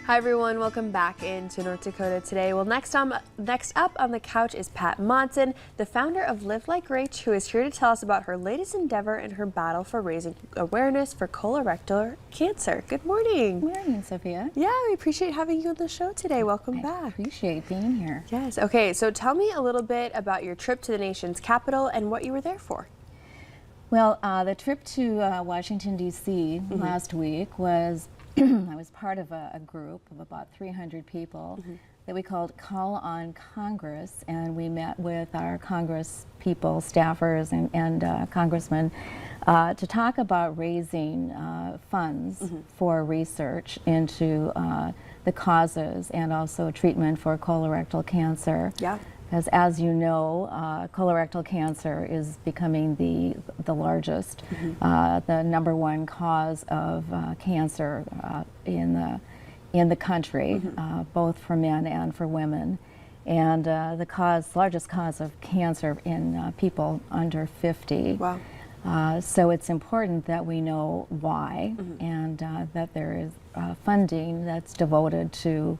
Hi everyone, welcome back into North Dakota today. Well, next up on the couch is Pat Monson, the founder of Live Like Rach, who is here to tell us about her latest endeavor in her battle for raising awareness for colorectal cancer. Good morning. Good morning, Sophia. Yeah, we appreciate having you on the show today. Welcome back. I appreciate being here. Yes. Okay, so tell me a little bit about your trip to the nation's capital and what you were there for. Well, the trip to Washington, D.C. last week was I was part of a group of about 300 people that we called Call on Congress, and we met with our Congress people, staffers, and congressmen to talk about raising funds for research into the causes and also treatment for colorectal cancer. Yeah. Because as you know, colorectal cancer is becoming the largest, the #1 cause of cancer in the country, both for men and for women, and the largest cause of cancer in people under 50. Wow. So it's important that we know why, and that there is funding that's devoted to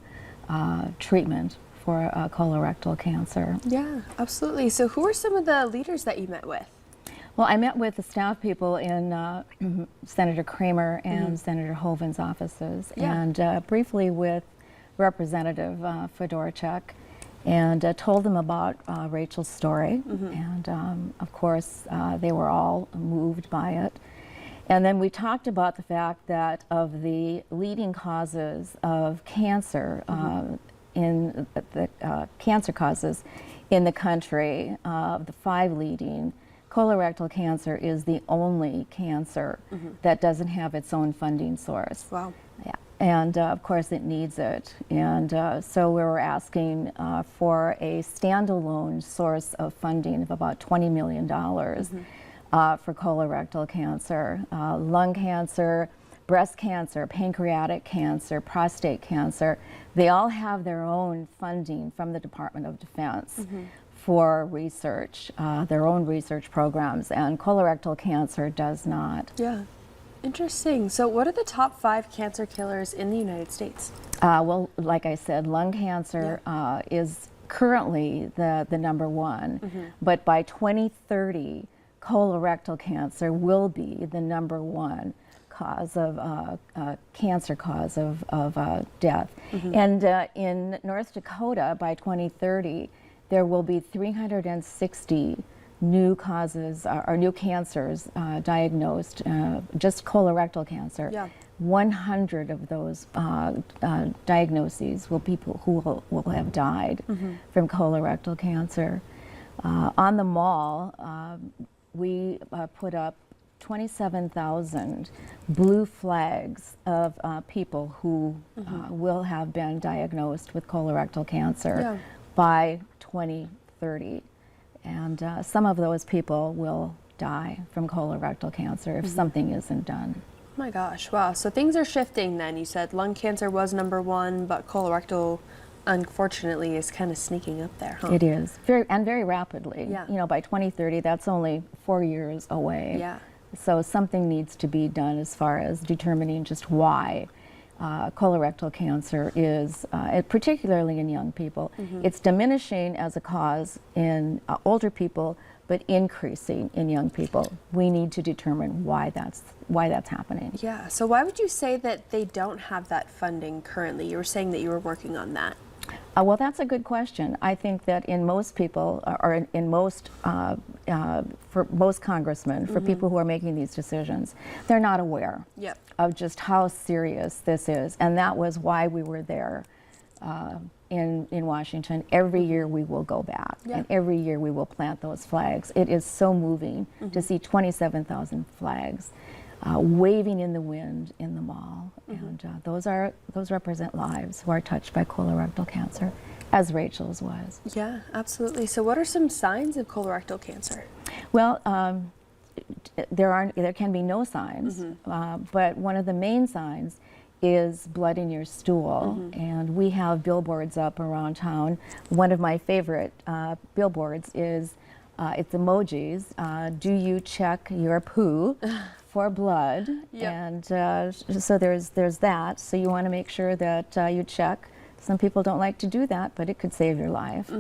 treatment for colorectal cancer. Yeah, absolutely. So who were some of the leaders that you met with? Well, I met with the staff people in Senator Kramer and Senator Hoeven's offices, and briefly with Representative Fedorchuk, and told them about Rachel's story, and of course they were all moved by it. And then we talked about the fact that of the leading causes of cancer, in the cancer causes in the country, the 5 leading, colorectal cancer is the only cancer that doesn't have its own funding source. Wow. Yeah. And of course it needs it. And so we were asking for a standalone source of funding of about $20 million for colorectal cancer, lung cancer, breast cancer, pancreatic cancer, prostate cancer. They all have their own funding from the Department of Defense for research, their own research programs, and colorectal cancer does not. Yeah. Interesting. So what are the top 5 cancer killers in the United States? Well, like I said, lung cancer is currently the #1, but by 2030, colorectal cancer will be the #1 cause of cancer cause of death. And in North Dakota, by 2030, there will be 360 new causes or new cancers diagnosed, just colorectal cancer. Yeah. 100 of those diagnoses will be people who will have died from colorectal cancer. On the mall, we put up 27,000 blue flags of people who will have been diagnosed with colorectal cancer by 2030. And some of those people will die from colorectal cancer if something isn't done. Oh my gosh, wow. So things are shifting then. You said lung cancer was #1, but colorectal, unfortunately, is kind of sneaking up there, huh? It is, very rapidly. Yeah. You know, by 2030, that's only 4 years away. Yeah. So something needs to be done as far as determining just why colorectal cancer is, particularly in young people. It's diminishing as a cause in older people, but increasing in young people. We need to determine why that's happening. Yeah. So why would you say that they don't have that funding currently? You were saying that you were working on that. Well, that's a good question. I think that in most people, or in most, for most congressmen, for people who are making these decisions, they're not aware of just how serious this is. And that was why we were there in Washington. Every year we will go back, and every year we will plant those flags. It is so moving to see 27,000 flags waving in the wind in the mall, and those represent lives who are touched by colorectal cancer, as Rachel's was. Yeah, absolutely. So what are some signs of colorectal cancer? Well, there can be no signs, but one of the main signs is blood in your stool, and we have billboards up around town. One of my favorite billboards is it's emojis. Do you check your poo for blood, Yep. and so there's that. So you want to make sure that you check. Some people don't like to do that, but it could save your life.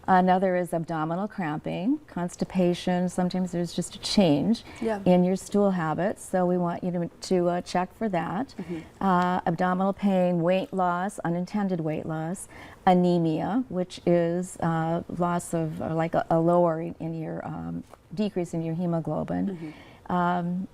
Another is abdominal cramping, constipation. Sometimes there's just a change in your stool habits, so we want you to check for that. Abdominal pain, weight loss, unintended weight loss, anemia, which is loss of, like a lowering in your, decrease in your hemoglobin.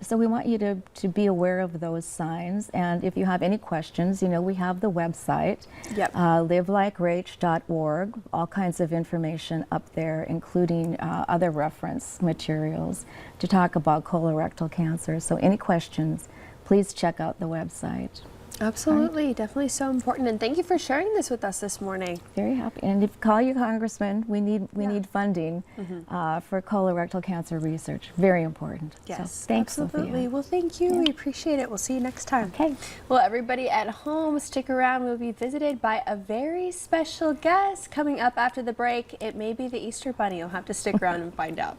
So we want you to be aware of those signs, and if you have any questions, we have the website, livelikerache.org, all kinds of information up there, including other reference materials to talk about colorectal cancer. So any questions, please check out the website. Absolutely, definitely so important, and thank you for sharing this with us this morning. Very happy, and if call your congressman. We need funding for colorectal cancer research. Very important. Yes, so, thanks, absolutely. Sophia. Well, thank you. We appreciate it. We'll see you next time. Okay. Well, everybody at home, stick around. We'll be visited by a very special guest coming up after the break. It may be the Easter Bunny. You'll have to stick around and find out.